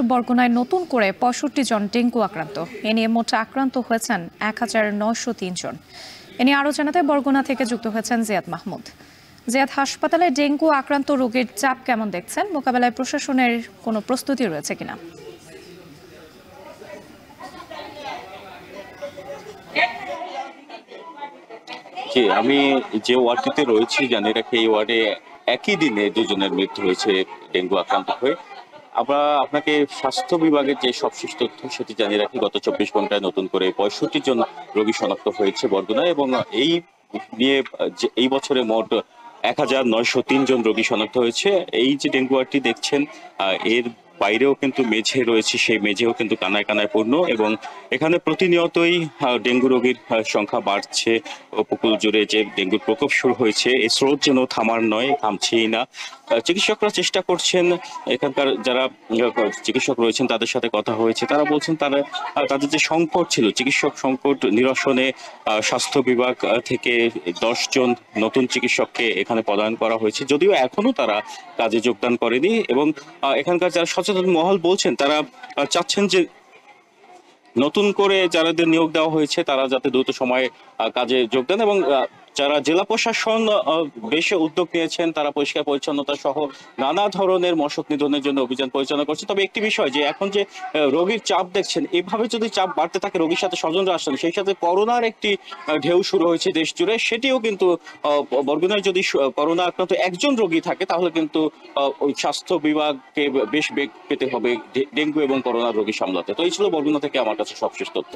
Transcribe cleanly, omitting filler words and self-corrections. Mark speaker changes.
Speaker 1: বরগুনায় নতুন করে ৬৫ জন ডেঙ্গু আক্রান্ত। এ নিয়ে মোট আক্রান্ত হয়েছেন ১,৯০৩ জন। এ নিয়ে আরও জানাতে বরগুনা থেকে যুক্ত হয়েছেন জিয়াদ মাহমুদ। জিয়াদ, হাসপাতালে ডেঙ্গু আক্রান্ত রোগীর চাপ কেমন দেখছেন? মোকাবেলায় প্রশাসনের কোনো প্রস্তুতি রয়েছে কিনা?
Speaker 2: জি, আমি যে ওয়ার্ডটিতে রয়েছি জানি রাখি এই ওয়ার্ডে একই দিনে দুজনের মৃত্যু হয়েছে ডেঙ্গু আক্রান্ত হয়ে। আমরা আপনাকে স্বাস্থ্য বিভাগের যে সবশেষ তথ্য সেটি জানিয়ে রাখি। গত ২৪ ঘন্টায় নতুন করে ৬৫ জন রোগী শনাক্ত হয়েছে বরগুনায় এবং এই নিয়ে যে এই বছরে মোট ১,৯০৩ জন রোগী শনাক্ত হয়েছে। এই যে ডেঙ্গু ওয়ার্ডটি দেখছেন এর বাইরেও কিন্তু মেঝে রয়েছে, সেই মেঝেও কিন্তু কানায় কানায় পূর্ণ এবং এখানে প্রতিনিয়তই ডেঙ্গু রোগীর সংখ্যা বাড়ছে। উপকূল জুড়ে যে ডেঙ্গুর প্রকোপ শুরু হয়েছে, এই স্রোত যেন থামার নয়, থামছেই না। চিকিৎসকরা চেষ্টা করছেন, এখানকার যারা চিকিৎসক রয়েছেন তাদের সাথে কথা হয়েছে, তারা বলছেন তাদের যে সংকট ছিল, চিকিৎসক সংকট নিরসনে স্বাস্থ্য বিভাগ থেকে ১০ জন নতুন চিকিৎসককে এখানে পদায়ন করা হয়েছে, যদিও এখনো তারা কাজে যোগদান করেনি এবং এখানকার যারা সচেতন মহল বলছেন তারা চাচ্ছেন যে নতুন করে যাদের নিয়োগ দেওয়া হয়েছে তারা যাতে দ্রুত সময়ে কাজে যোগ দেন এবং যারা জেলা প্রশাসন বেশ উদ্যোগ নিয়েছেন, তারা পরিষ্কার পরিচ্ছন্নতা সহ নানা ধরনের মশক নিধনের জন্য অভিযান পরিচালনা করছে। তবে একটি বিষয় যে এখন যে রোগীর চাপ দেখছেন, এভাবে যদি চাপ বাড়তে থাকে, রোগীর সাথে স্বজনরা আসছেন, সেই সাথে করোনার একটি ঢেউ শুরু হয়েছে দেশ জুড়ে, সেটিও কিন্তু বরগুনায় যদি করোনা আক্রান্ত একজন রোগী থাকে তাহলে কিন্তু ওই স্বাস্থ্য বিভাগকে বেশ বেগ পেতে হবে ডেঙ্গু এবং করোনার রোগী সামলাতে। তো এই ছিল বরগুনা থেকে আমার কাছে সবশেষ তথ্য।